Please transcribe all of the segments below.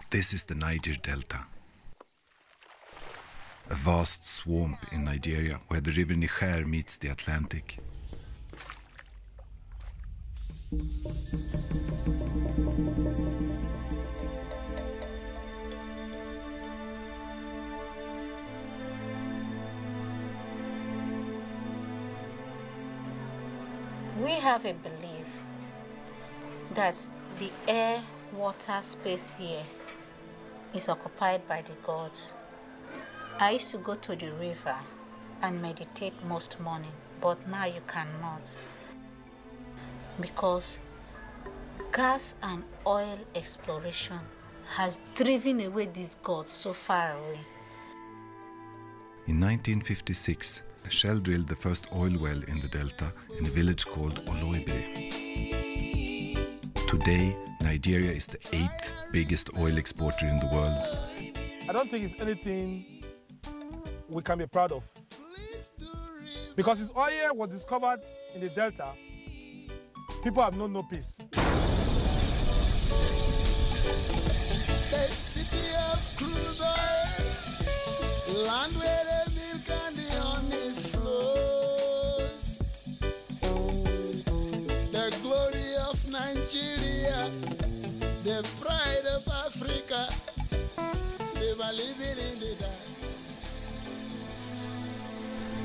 This is the Niger Delta, a vast swamp in Nigeria where the river Niger meets the Atlantic. We have a belief that the air, water, space here is occupied by the gods. I used to go to the river and meditate most morning, but now you cannot, because gas and oil exploration has driven away these gods so far away. In 1956, Shell drilled the first oil well in the delta in a village called Oloibiri. Today, Nigeria is the 8th biggest oil exporter in the world. I don't think it's anything we can be proud of. Because this oil was discovered in the delta, people have known no peace. The city of crude oil, land where the milk and the honey flows. The glory of Nigeria, the pride of Africa, they were living in the dark.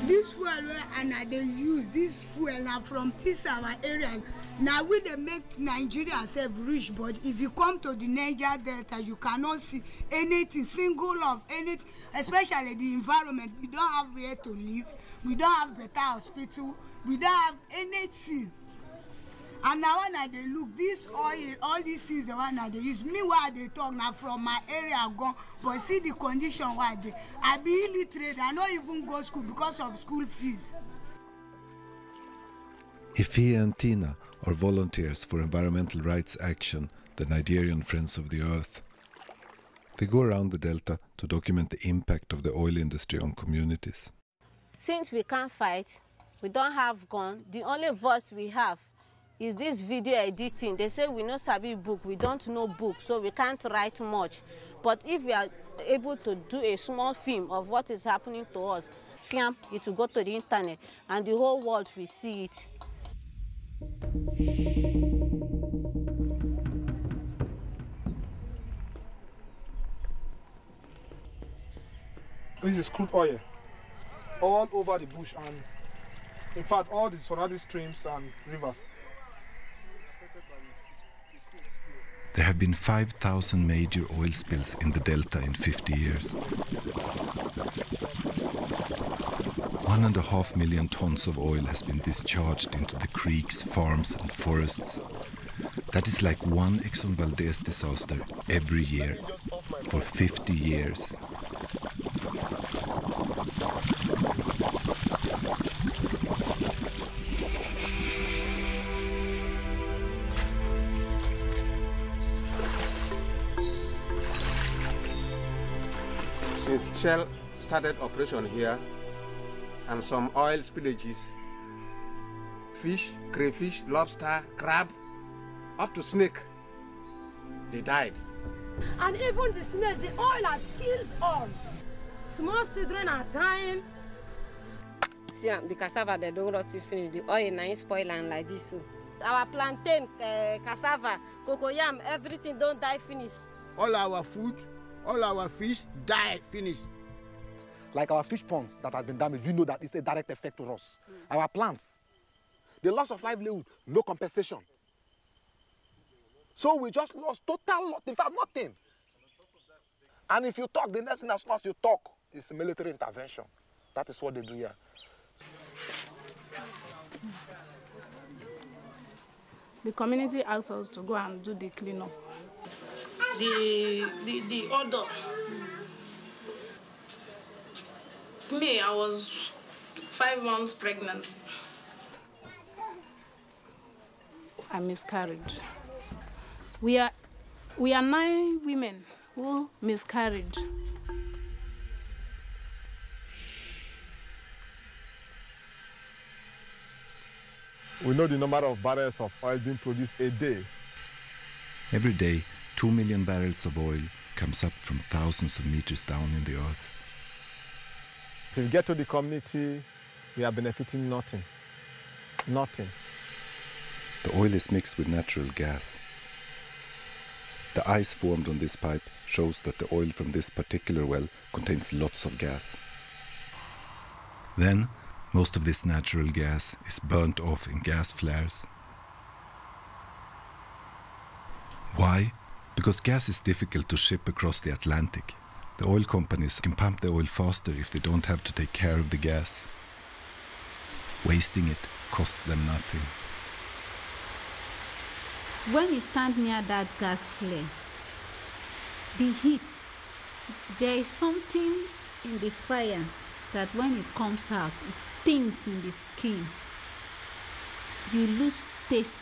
This fuel and they use this fuel now from this our area. Now we they make Nigeria self rich, but if you come to the Niger Delta, you cannot see anything single of anything, especially the environment. We don't have where to live. We don't have better hospital. We don't have anything. And now when they look, this oil, all these things, the one that they use. Meanwhile, they talk now from my area gone, but see the condition why they. I be illiterate. I don't even go to school because of school fees. Ife and Tina are volunteers for environmental rights action, the Nigerian Friends of the Earth. They go around the delta to document the impact of the oil industry on communities. Since we can't fight, we don't have gun, the only voice we have is this video editing. They say we know sabi book, we don't know book, so we can't write much. But if we are able to do a small film of what is happening to us, it will go to the internet and the whole world will see it. This is crude oil all over the bush and in fact all the surrounding streams and rivers. There have been 5,000 major oil spills in the delta in 50 years. 1.5 million tons of oil has been discharged into the creeks, farms and forests. That is like one Exxon Valdez disaster every year for 50 years. Since Shell started operation here, and some oil spillages, fish, crayfish, lobster, crab, up to snake, they died. And even the snake, the oil has killed all. Small children are dying. See, the cassava, they don't rot to finish. The oil now spoil and like this. So. Our plantain, cassava, cocoyam, everything don't die finish. All our food, all our fish die finish. Like our fish ponds that have been damaged, we know that it's a direct effect to us. Our plants, the loss of livelihood, no compensation. So we just lost total, in fact, nothing. And if you talk, the next thing as soon as you talk is military intervention. That is what they do here. The community asked us to go and do the cleanup. The odor. Me, I was 5 months pregnant. I miscarried. We are 9 women who miscarried. We know the number of barrels of oil being produced a day. Every day, 2 million barrels of oil comes up from thousands of meters down in the earth. If you get to the community, we are benefiting nothing. Nothing. The oil is mixed with natural gas. The ice formed on this pipe shows that the oil from this particular well contains lots of gas. Then, most of this natural gas is burnt off in gas flares. Why? Because gas is difficult to ship across the Atlantic. The oil companies can pump the oil faster if they don't have to take care of the gas. Wasting it costs them nothing. When you stand near that gas flare, the heat, there is something in the fire that when it comes out, it stings in the skin. You lose taste,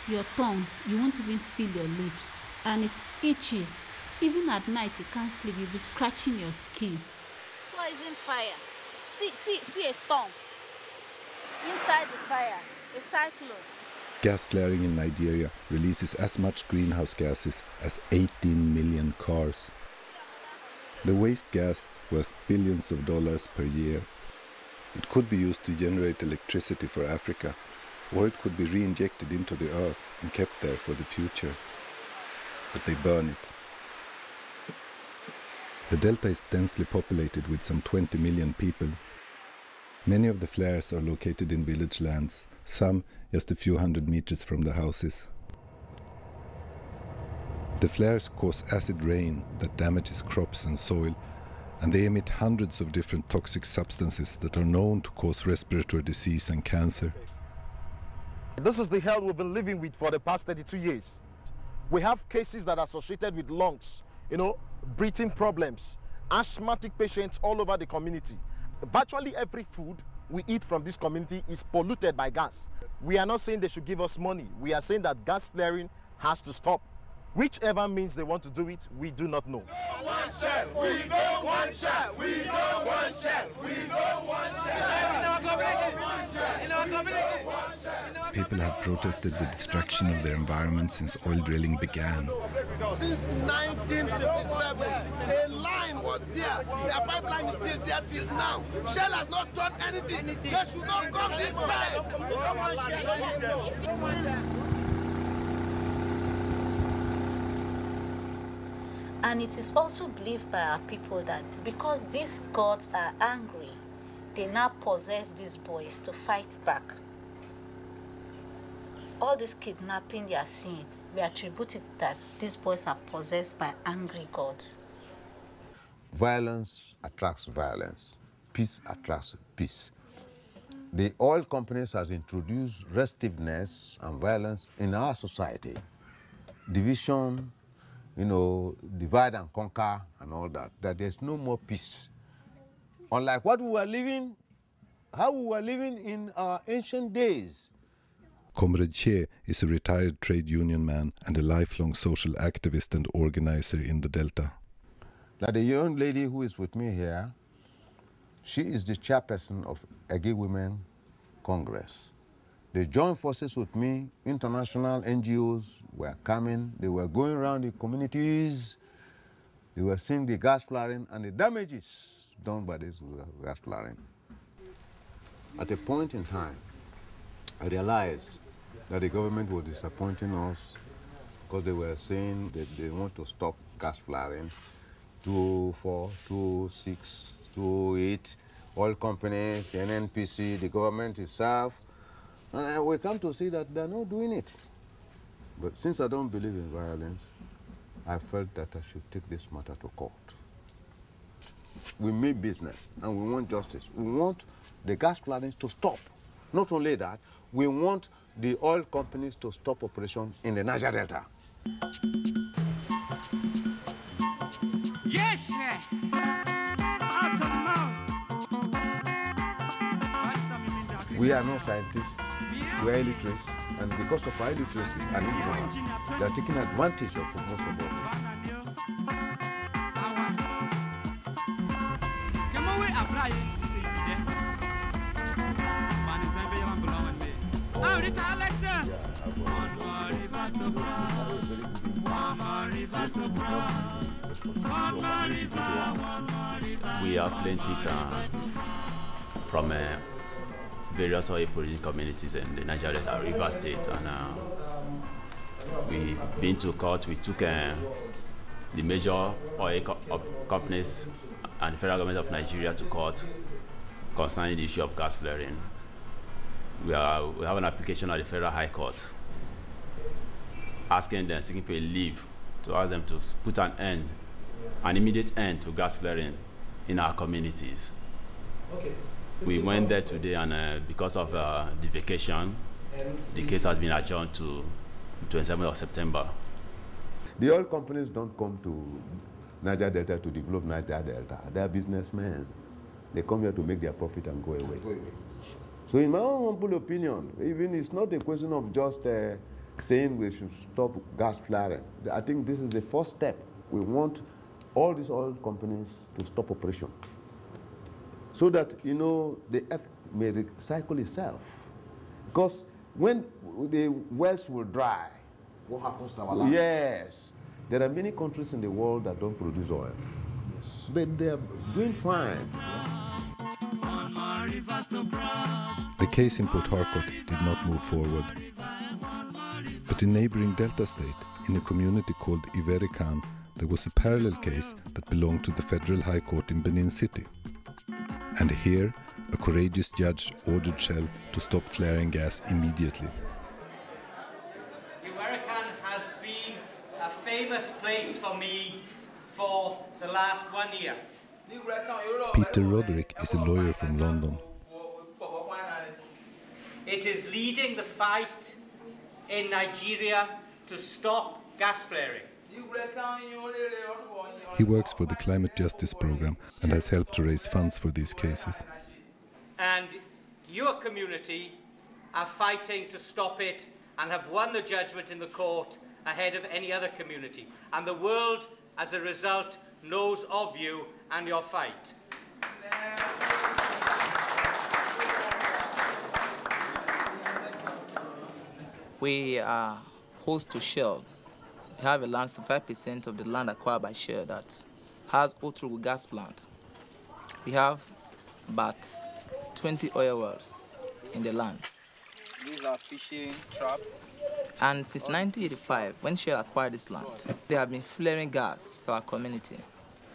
your tongue, you won't even feel your lips, and it itches. Even at night, you can't sleep, you'll be scratching your skin. Poison fire. See a storm. Inside the fire, a cyclone. Gas flaring in Nigeria releases as much greenhouse gases as 18 million cars. The waste gas worth billions of dollars per year. It could be used to generate electricity for Africa, or it could be re-injected into the earth and kept there for the future. But they burn it. The delta is densely populated with some 20 million people. Many of the flares are located in village lands, some just a few hundred meters from the houses. The flares cause acid rain that damages crops and soil, and they emit hundreds of different toxic substances that are known to cause respiratory disease and cancer. This is the hell we've been living with for the past 32 years. We have cases that are associated with lungs, breathing problems, asthmatic patients all over the community. Virtually every food we eat from this community is polluted by gas. We are not saying they should give us money. We are saying that gas flaring has to stop. Whichever means they want to do it, we do not know. People have protested the destruction of their environment since oil drilling began. Since 1957, a line was there. The pipeline is still there till now. Shell has not done anything. They should not come this time. And it is also believed by our people that because these gods are angry, they now possess these boys to fight back. All this kidnapping they are seeing, we attribute it that these boys are possessed by angry gods. Violence attracts violence. Peace attracts peace. The oil companies has introduced restiveness and violence in our society. Division, divide and conquer and all that, that there's no more peace. Unlike what we were living, how we were living in our ancient days. Comrade Che is a retired trade union man and a lifelong social activist and organizer in the Delta. Now the young lady who is with me here, she is the chairperson of Ege Women Congress. They joined forces with me. International NGOs were coming. They were going around the communities. They were seeing the gas flaring and the damages done by this gas flaring. At a point in time, I realized that the government was disappointing us because they were saying that they want to stop gas flaring. 204, 206, 208, oil companies, the NNPC, the government itself. And we come to see that they're not doing it. But since I don't believe in violence, I felt that I should take this matter to court. We mean business and we want justice. We want the gas flaring to stop. Not only that, we want the oil companies to stop operation in the Niger Delta. Yes, sir. Out of mouth. We are not scientists. We are illiterates, and because of our illiteracy and ignorance, they are taking advantage of most of all this. Security election. One more rivers to cross. One more rivers to cross. One more river. We are plaintiffs from various oil producing communities in the Niger Delta River State, and we've been to court. We took the major oil companies and the federal government of Nigeria to court concerning the issue of gas flaring. We have an application at the Federal High Court asking them, seeking for a leave to ask them to put an immediate end to gas flaring in our communities. Okay. We went there today, and because of the vacation, the case has been adjourned to 27th of September. The oil companies don't come to Niger Delta to develop Niger Delta. They are businessmen. They come here to make their profit and go away. So in my own humble opinion, even it's not a question of just saying we should stop gas flaring. I think this is the first step. We want all these oil companies to stop operation, so that, you know, the earth may recycle itself. Because when the wells will dry, what happens to our land? Yes. There are many countries in the world that don't produce oil. Yes. But they are doing fine. The case in Port Harcourt did not move forward. But in neighboring Delta State, in a community called Iverican, there was a parallel case that belonged to the Federal High Court in Benin City. And here, a courageous judge ordered Shell to stop flaring gas immediately. Iverican has been a famous place for me for the last 1 year. Peter Roderick is a lawyer from London. It is leading the fight in Nigeria to stop gas flaring. He works for the Climate Justice Program and has helped to raise funds for these cases. And your community are fighting to stop it and have won the judgment in the court ahead of any other community. And the world, as a result, knows of you and your fight. We are host to Shell. We have a land, 5% of the land acquired by Shell that has Otrugu gas plant. We have about 20 oil wells in the land. These are fishing traps. And since 1985, when Shell acquired this land, they have been flaring gas to our community.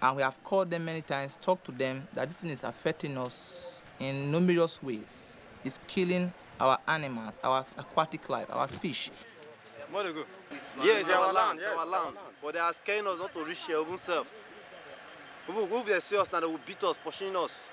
And we have called them many times, talked to them that this thing is affecting us in numerous ways. It's killing our animals, our aquatic life, our fish. Yeah, it's our land, it's our land. But they are scaring us not to reach here themselves. If they see us now, they will beat us, pushing us.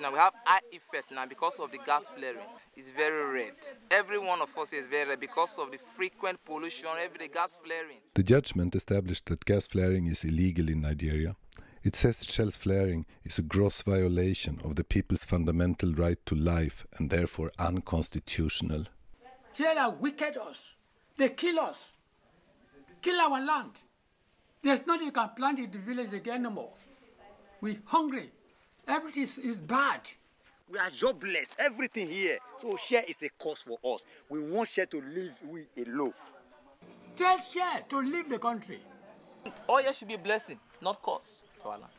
Now we have eye effect now because of the gas flaring. It's very red. Every one of us is very red because of the frequent pollution, every gas flaring. The judgment established that gas flaring is illegal in Nigeria. It says Shell's flaring is a gross violation of the people's fundamental right to life and therefore unconstitutional. Shell have wicked us. They kill us. Kill our land. There's nothing you can plant in the village again anymore. We're hungry. Everything is bad. We are jobless, everything here. So share is a cause for us. We want share to leave we alone. Tell share to leave the country. Oil should be a blessing, not cost to our land.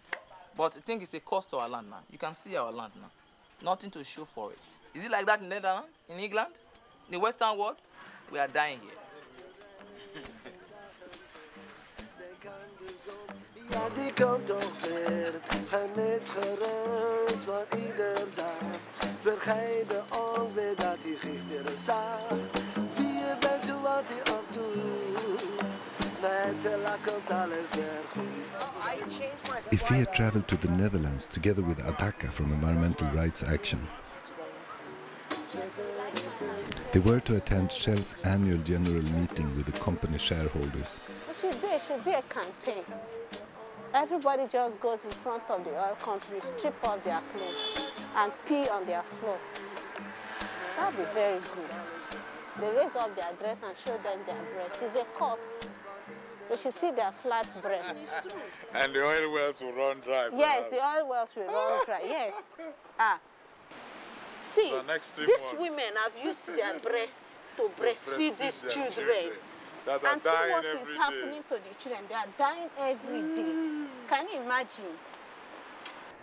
But I think it's a cost to our land now. You can see our land now. Nothing to show for it. Is it like that in Netherlands, in England, in the Western world? We are dying here. Ja, die komt toch weer, geniet gerust van ieder dag. Vergeet de onweer dat hij gisteren zag. Wie je bent, doe wat hij ook doet. Met de lak komt alles weer goed. Ifea traveled to the Netherlands together with Adaka from Environmental Rights Action. They were to attend Shell's annual general meeting with the company shareholders. It should be a campaign. Everybody just goes in front of the oil company, strip off their clothes and pee on their floor. That would be very good. They raise up their dress and show them their breasts. It's a cause. They should see their flat breasts. And the oil wells will run dry. Yes, the oil wells will run dry, yes. See, an extreme these one. women have used their breasts to breastfeed these children. That are And see dying what every is day. happening to the children. They are dying every day. Can you imagine?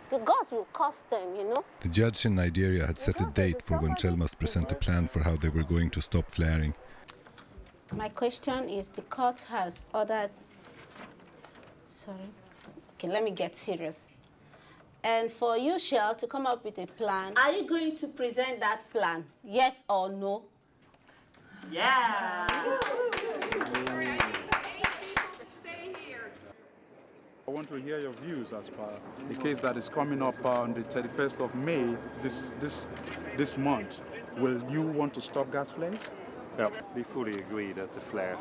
The gods will cost them, you know. The judge in Nigeria had set a date for when Shell must present a plan for how they were going to stop flaring. My question is, the court has ordered... Sorry. Okay, let me get serious. And for you, Shell, to come up with a plan, are you going to present that plan? Yes or no? Yeah. I want to hear your views as per the case that is coming up on the 31st of May this month. Will you want to stop gas flares? Yeah, we fully agree that the flare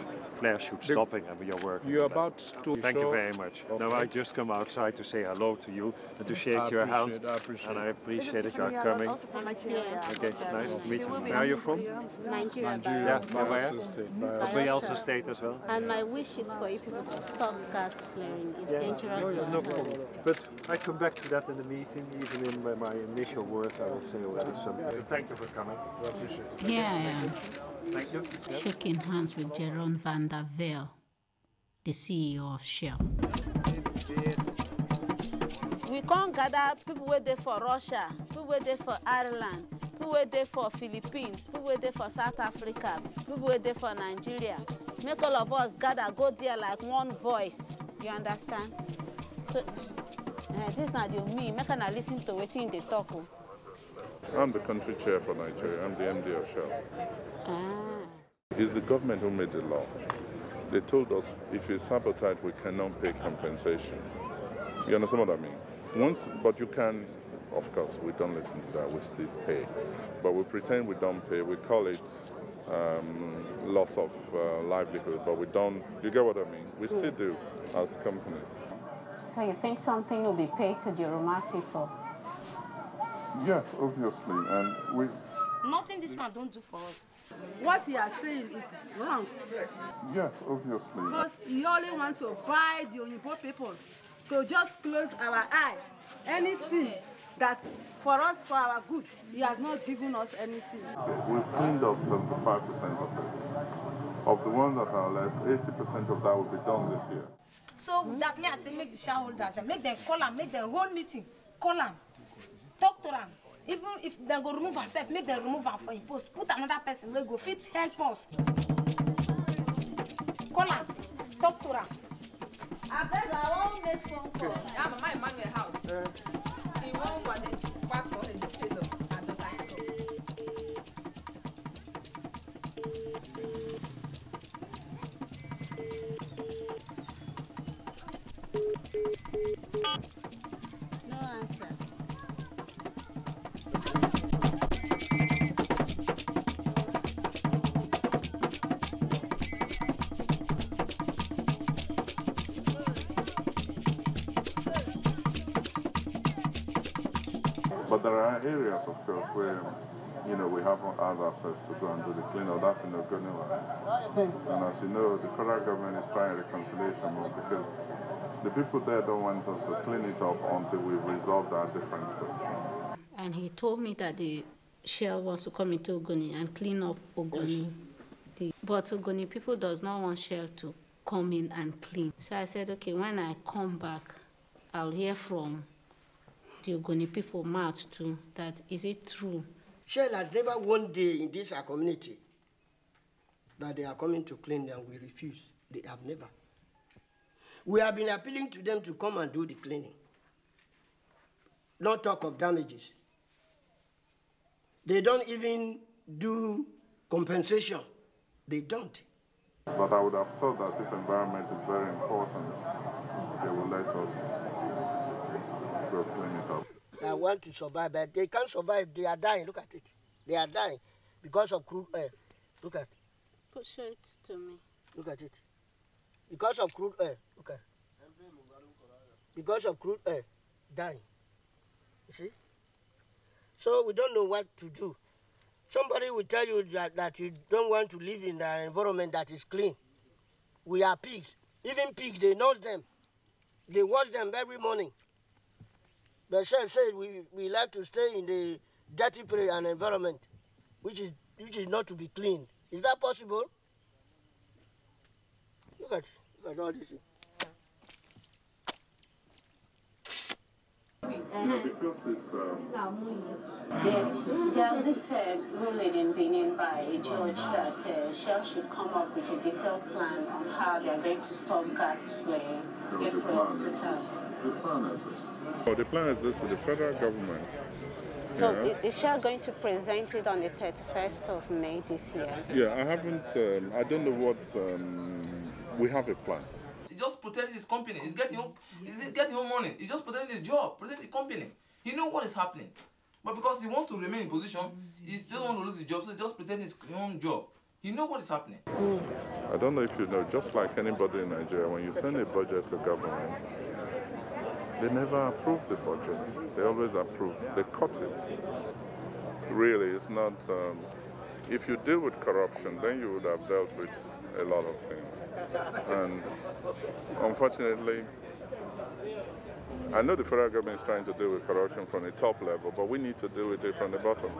should stopping, and we are working. You're on that. about to. Thank you very much. Okay. Now I just come outside to say hello to you and to shake your hand, and I appreciate that you are coming. Okay, nice to meet you. Where are you from? Nigeria. Yeah, where? Bayelsa State as well. And my wish is for you people to stop gas flaring. It's dangerous to No problem. But I come back to that in the meeting. Even in my initial words, I will say already something. But thank you for coming. I appreciate it. Here I am, Thank you. shaking hands with Jeroen van der Velde, the CEO of Shell. We can't gather people wait there for Russia, people wait there for Ireland, people wait there for Philippines, people wait there for South Africa, people wait there for Nigeria. Make all of us gather, go there like one voice. You understand? So, this is not me. Make I listen to waiting they talk. I'm the country chair for Nigeria. I'm the MD of Shell. It's the government who made the law. They told us if you sabotage, we cannot pay compensation. You understand what I mean? But you can, of course, we don't listen to that, we still pay. But we pretend we don't pay, we call it loss of livelihood, but we don't, you get what I mean? We still do as companies. So you think something will be paid to the Roma people? Yes, obviously, and we... Nothing this man don't do for us. What he is saying is wrong. Yes, obviously. Because he only wants to buy the Oyibo people to just close our eye. Anything that's for us, for our good, he has not given us anything. We've cleaned up 75% of it. Of the ones that are less, 80% of that will be done this year. So that means I say make the shareholders, make them call them, make them whole meeting, call them, talk to them. Even if they go remove themselves, make them remove them for a post. Put another person where go fit help us. Call them, talk to them. I beg, I won't make phone call. I'm my man in the house. He won't want it. Part one in the table at the time. No answer. But there are areas, of course, where, you know, we haven't had access to go and do the cleanup. That's in Ogoniwa. And as you know, the federal government is trying reconciliation move because the people there don't want us to clean it up until we've resolved our differences. And he told me that the Shell wants to come into Ogoni and clean up Ogoni. But Ogoni people does not want Shell to come in and clean. So I said, okay, when I come back, I'll hear from the Ogoni people mouth too, that is it true? Shell has never one day in this our community that they are coming to clean and we refuse. They have never. We have been appealing to them to come and do the cleaning. Not talk of damages. They don't even do compensation. They don't. But I would have thought that if environment is very important, they will let us go clean it up. I want to survive, but they can't survive. They are dying. Look at it. They are dying because of crude oil. Look at it. Show it to me. Look at it. Because of crude oil. Look at it. Because of crude oil. Dying. You see? So we don't know what to do. Somebody will tell you that you don't want to live in an environment that is clean. We are pigs. Even pigs, they nose them. They wash them every morning. But Shell said we like to stay in dirty place and environment, which is not to be cleaned. Is that possible? Look at all this. Because it's... There's this ruling in Benin by a judge that Shell should come up with a detailed plan on how they are going to stop gas flaring April 2000. The plan exists. Oh, the plan exists with the federal government. So is Shell going to present it on the 31st of May this year? Yeah, I haven't, I don't know what, we have a plan. He's just protecting his company. He's getting home money. He's just protecting his job, protecting the company. He knows what is happening. But because he wants to remain in position, he still wants to lose his job, so he's just protecting his own job. He knows what is happening. I don't know if you know, just like anybody in Nigeria, when you send a budget to government, they never approve the budget. They always approve. They cut it. Really, it's not... if you deal with corruption, then you would have dealt with a lot of things. And unfortunately, I know the federal government is trying to deal with corruption from the top level, but we need to deal with it from the bottom.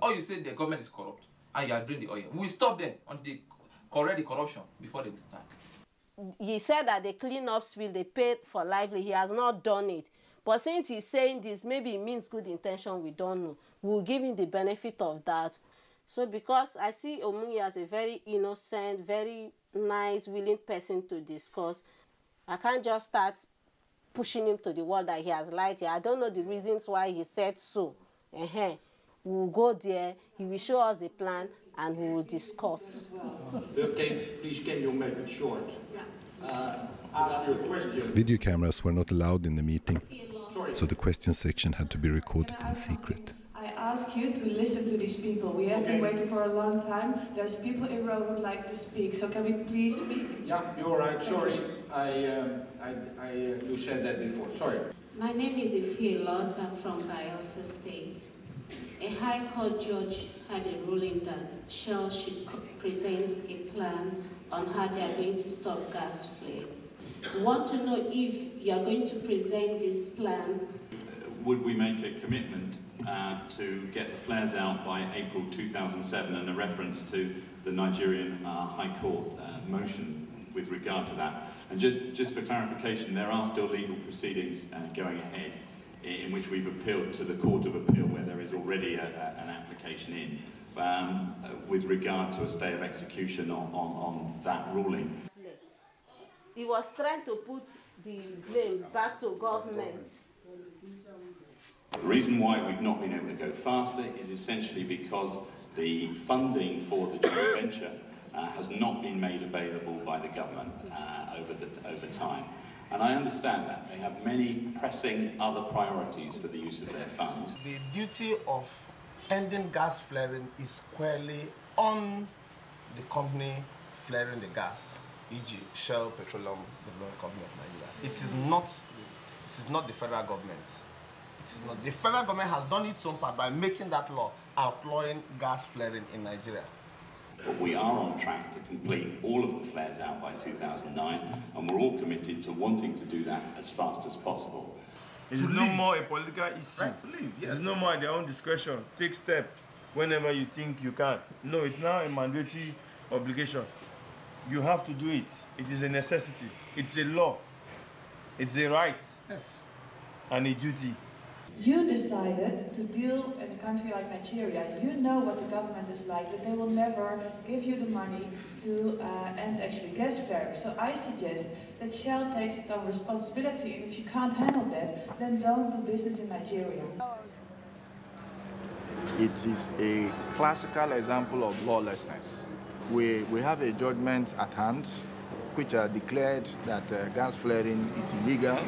Oh, you say the government is corrupt, and you are doing the oil. We stop them until they correct the corruption before they will start. He said that the cleanups will they paid for lively. He has not done it. But since he's saying this, maybe it means good intention, we don't know. We'll give him the benefit of that. So because I see Omunye as a very innocent, very nice, willing person to discuss, I can't just start pushing him to the wall that he has lied here. I don't know the reasons why he said so. We'll go there, he will show us the plan, and we will discuss. Okay, please can you make it short? Ask your question. Video cameras were not allowed in the meeting, so the question section had to be recorded in secret. I ask you to listen to these people. We have been waiting for a long time. There's people in row who would like to speak, so can we please speak? Yeah, you're right. Sorry, you said that before. Sorry. My name is Ify Lot. I'm from Bayelsa State. A High Court judge had a ruling that Shell should present a plan on how they are going to stop gas flare. We want to know if you are going to present this plan. Would we make a commitment to get the flares out by April 2007, and a reference to the Nigerian High Court motion with regard to that? And just for clarification, there are still legal proceedings going ahead in which we've appealed to the Court of Appeal, where there is already an application in with regard to a stay of execution on that ruling. He was trying to put the blame back to government. The reason why we've not been able to go faster is essentially because the funding for the joint venture has not been made available by the government over time. And I understand that. They have many pressing other priorities for the use of their funds. The duty of ending gas flaring is squarely on the company flaring the gas, e.g. Shell Petroleum Development Company of Nigeria. It is not the federal government. It is not. The federal government has done its own part by making that law outlawing gas flaring in Nigeria. But we are on track to complete all of the flares out by 2009, and we're all committed to wanting to do that as fast as possible. It is no more a political issue. Right to live, yes. It is no more at their own discretion. Take steps whenever you think you can. No, it's now a mandatory obligation. You have to do it. It is a necessity. It's a law. It's a right. Yes. And a duty. You decided to deal in a country like Nigeria. You know what the government is like, that they will never give you the money to end actually gas flaring. So I suggest that Shell takes its own responsibility, and if you can't handle that, then don't do business in Nigeria. It is a classical example of lawlessness. We have a judgment at hand which declared that gas flaring is illegal,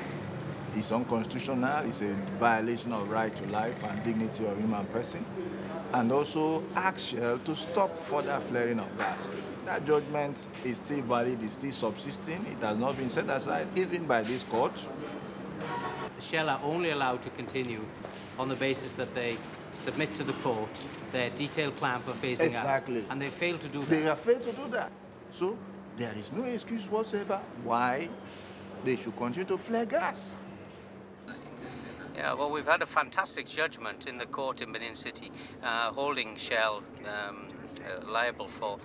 it's unconstitutional, it's a violation of right to life and dignity of human person, and also asked Shell to stop further flaring of gas. That judgment is still valid, it's still subsisting, it has not been set aside even by this court. Shell are only allowed to continue on the basis that they submit to the court their detailed plan for phasing exactly. out. And they failed to do that. They have failed to do that. So there is no excuse whatsoever why they should continue to flare gas. Yeah, well, we've had a fantastic judgment in the court in Benin City, holding Shell liable for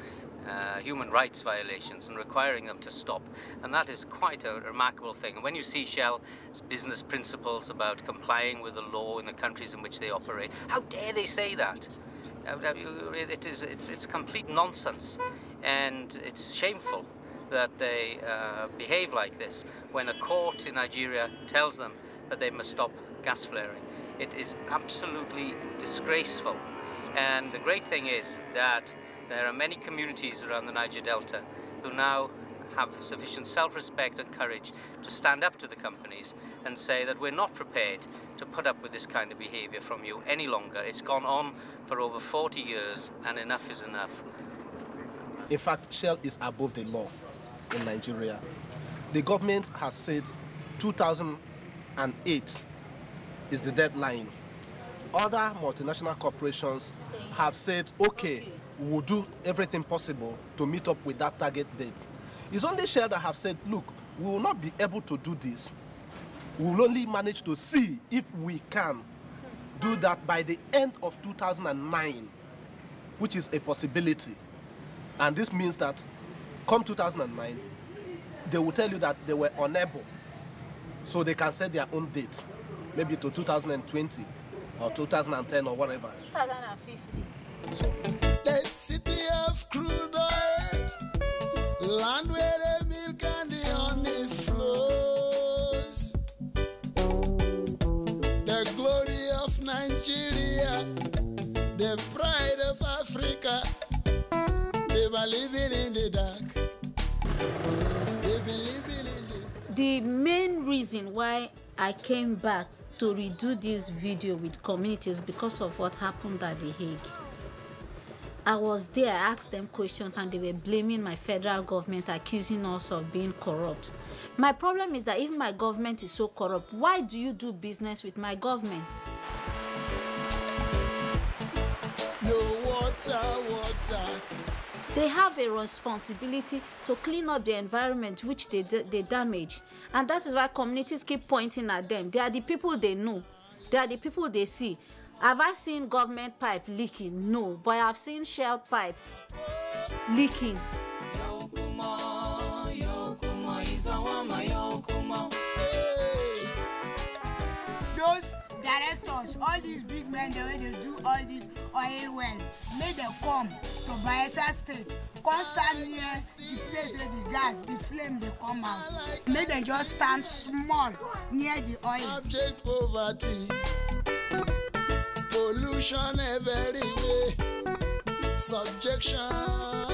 human rights violations and requiring them to stop. And that is quite a remarkable thing. And when you see Shell's business principles about complying with the law in the countries in which they operate, how dare they say that? It's complete nonsense, and it's shameful that they behave like this when a court in Nigeria tells them that they must stop gas flaring. It is absolutely disgraceful. And the great thing is that there are many communities around the Niger Delta who now have sufficient self-respect and courage to stand up to the companies and say that we're not prepared to put up with this kind of behavior from you any longer. It's gone on for over 40 years, and enough is enough. In fact, Shell is above the law in Nigeria. The government has said 2008 is the deadline. Other multinational corporations have said, okay, we'll do everything possible to meet up with that target date. It's only Shell that have said, look, we will not be able to do this. We will only manage to see if we can do that by the end of 2009, which is a possibility. And this means that come 2009, they will tell you that they were unable. So they can set their own date, maybe to 2020 or 2010 or whatever. 2050. The city of crude oil, land where the milk and the honey flows. The glory of Nigeria, the pride of Africa. They were living in the dark. They've been living in this dark. The main reason why I came back to redo this video with communities because of what happened at The Hague. I was there, I asked them questions, and they were blaming my federal government, accusing us of being corrupt. My problem is that if my government is so corrupt, why do you do business with my government? No water. They have a responsibility to clean up the environment which they damage. And that is why communities keep pointing at them. They are the people they know. They are the people they see. Have I seen government pipe leaking? No. But I have seen Shell pipe leaking. Those directors, all these big men, the way they do all this oil well, make them come to Bayelsa State, come stand near the place where the gas, the flame, they come out. Make them just stand small near the oil. Abject poverty, pollution everywhere, subjection.